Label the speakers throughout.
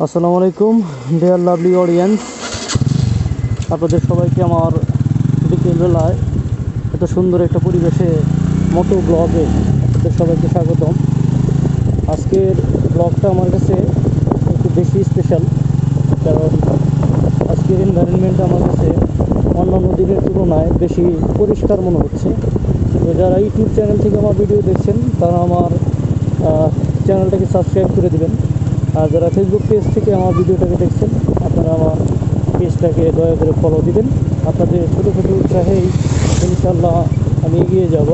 Speaker 1: আসসালামু আলাইকুম deer lovely audience, আপনাদের সবাইকে আমার বিকেলবেলায় এত সুন্দর একটা পরিবেশে মোটো ব্লগে আপনাদের সবাইকে স্বাগতম। আজকের ব্লগটা আমার কাছে একটু বেশি স্পেশাল, কারণ আজকের এনভায়রনমেন্টটা আমার কাছে অন্যান্য দিনের তুলনায় বেশি পরিষ্কার মনে হচ্ছে। তো যারা ইউটিউব চ্যানেল থেকে আমার ভিডিও দেখছেন তারা আমার চ্যানেলটাকে সাবস্ক্রাইব করে দেবেন, আর যারা ফেসবুক পেজ থেকে আমার ভিডিওটাকে দেখছেন আপনারা আমার পেজটাকে দয়া করে ফলো দিবেন। আপনাদের ছোটো ছোটো উৎসাহেই ইনশাল্লাহ আমি এগিয়ে যাব।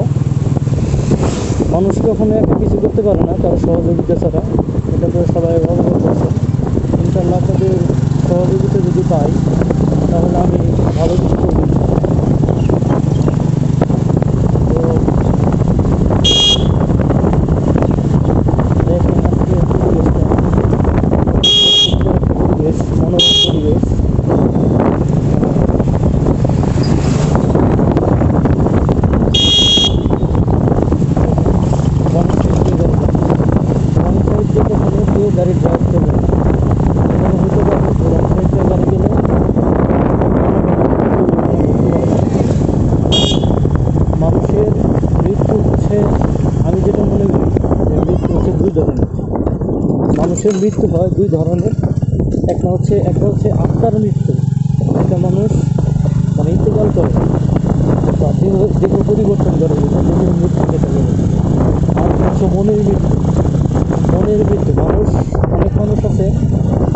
Speaker 1: মানুষ কখনো একটা কিছু করতে পারে না কারো সহযোগিতা ছাড়া, এটা তো সবাই অবগত করছেন। ইনশাল্লাহ আপনাদের সহযোগিতা যদি পাই তাহলে আমি ভালো কিছু করব। তো দেখেন আজকে পরিবেশটা পরিবেশ, মনোরম পরিবেশ। ওয়ান সাইড দিয়ে কখনো কেউ গাড়ি ড্রাইভ করবে না, এখানে হতে পারে ওয়ান সাইড দিয়ে গাড়ি গেলে মানুষের মৃত্যু হচ্ছে, আমি যেটা মনে করি যে মৃত্যু হচ্ছে দুই ধরনের। মানুষের মৃত্যু হয় দুই ধরনের, একটা হচ্ছে আত্মার মৃত্যু, একটা মানুষ মানে ইন্তেকাল করে বা দেহ পরিবর্তন করে, যেটা দেহের মৃত্যু যেটা বলে। আর হচ্ছে মনের মৃত্যু। অনেক মানুষ আছে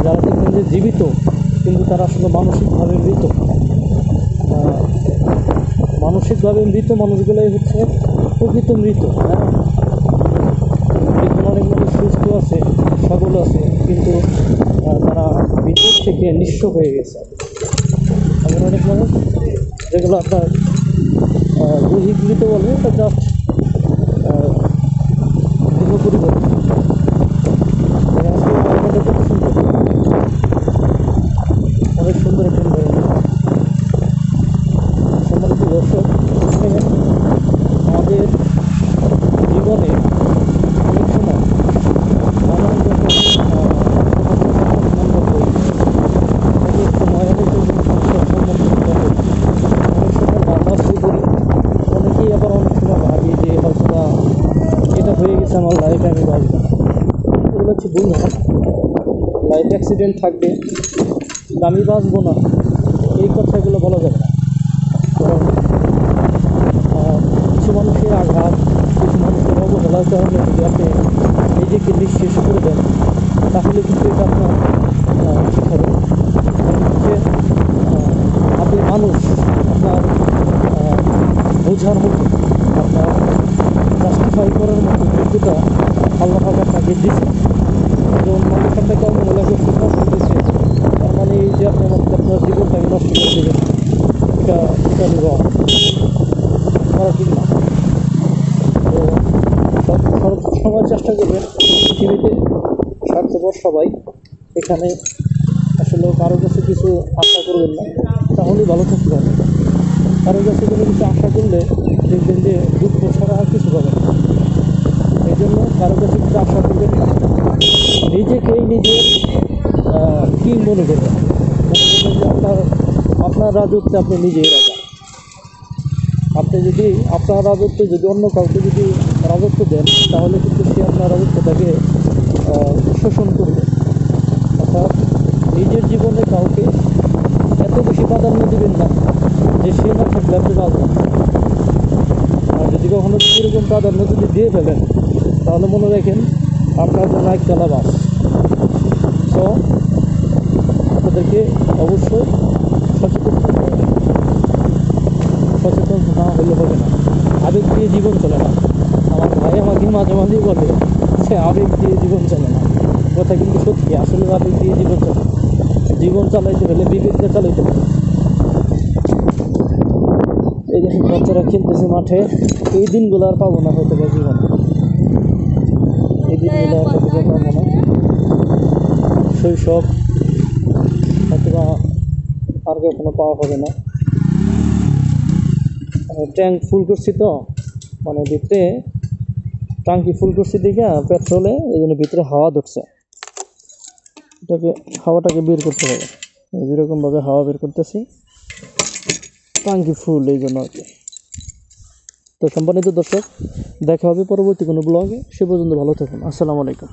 Speaker 1: যারা দেখবেন যে জীবিত কিন্তু তারা আসলে মানসিকভাবে মৃত। মানসিকভাবে মৃত মানুষগুলোই হচ্ছে প্রকৃত মৃত। হ্যাঁ, দেখুন অনেক মানুষ সুস্থ আছে, সবল আছে, কিন্তু তারা ভিতর থেকে নিঃস্ব হয়ে গেছে। এমন অনেক মানুষ যেগুলো আপনার দৈহিক মৃত বলে, এটা জাস্ট দেহ পরিবর্তন। জায়গাটা কত সুন্দর, অনেক সুন্দর একটা এনভায়রনমেন্ট। সম্মানিত দর্শক, আমাদের জীবনে অনেক সময় নানান রকম সম্মুখীন হই, অনেক সময় অনেক রকম সমস্যার সম্মুখীন হতে হয়। অনেক সময় নার্ভাসই করি, অনেকেই আবার অনেক সময় ভাবি যে হয়তো না এটা হয়ে গেছে আমার লাইফে, আমি বাঁচব না। এগুলো হচ্ছে ভুল ধারণা। লাইফ অ্যাক্সিডেন্ট থাকবে, আমি বাঁচবো না এই কথাগুলো বলা যাবে না। কারণ কিছু মানুষের আঘাত, কিছু মানুষের অবহেলার কারণে যদি আপনি নিজেকে নিঃশেষ করে দেন তাহলে কিন্তু এটা আপনার ঠিক হবে। কারণ হচ্ছে আপনি মানুষ, আপনার বোঝার মতো, আপনার জাস্টিফাই করার মতো যোগ্যতা আল্লাহ পাক আপনাকে দিয়েছে। যেমন মানুষ আপনাকে অবহেলা করছে, নষ্ট দিয়েছে, তার মানে এই যে আপনি আপনার জীবনটাকে নষ্ট করে দেবেন, এটা রং করা ঠিক না। তো সময় চেষ্টা করবেন পৃথিবীতে স্বার্থপর সবাই, এখানে আসলে কারো কাছে কিছু আশা করবেন না, তাহলেই ভালো থাকতে পারবেন। কারো কাছে কোনো কিছু আশা করলে দেখবেন যে দুঃখ ছাড়া আর কিছু পাবেন না। এই জন্য কারো কাছে কিছু আশা করবেন না, নিজেকেই নিজের কী মনে করবেন যে আপনার রাজত্বে আপনি নিজেই রাজা। আপনি যদি আপনার রাজত্বে যদি অন্য কাউকে যদি রাজত্ব দেন তাহলে কিন্তু সে আপনার রাজত্বটাকে শোষণ করবে। অর্থাৎ নিজের জীবনে কাউকে এত বেশি প্রাধান্য দেবেন না যে সে না থাকলে আপনি বাঁচবেন। আর যদি কখনো এরকম প্রাধান্য যদি দিয়ে ফেলেন তাহলে মনে রাখেন আপনার জন্য একতলা বাস। তো আপনাদেরকে অবশ্যই সচেতন থাকতে হবে। সচেতন না হলে হবে না, আবেগ দিয়ে জীবন চলে না। আমার ভাই আমাকে মাঝে মাঝেই বলে যে আবেগ দিয়ে জীবন চলে না, কথা কিন্তু সত্যি। আসলে আবেগ দিয়ে জীবন চলে, জীবন চালাইতে হলে বিবেককে চালাইতে হবে। এই জন্য বাচ্চারা খেলতেছে মাঠে, এই দিনগুলো আর পাবো না হয়তো বা জীবনে, এই দিনগুলো আর হয়তো বা পাবো না। শৈশব হয়তো বা আর কখনো পাওয়া হবে না। ট্যাঙ্ক ফুল করছি তো, মানে ভিতরে টাঙ্কি ফুল করছি দেখে পেট্রোলে, এই জন্য ভিতরে হাওয়া ধরছে। এটাকে হাওয়াটাকে বের করতে হবে, যেরকমভাবে হাওয়া বের করতেছি, টাঙ্কি ফুল এই জন্য আর কি। তো সম্মানিত দর্শক, দেখা হবে পরবর্তী কোনো ব্লগে, সে পর্যন্ত ভালো থাকুন। আসসালামু আলাইকুম।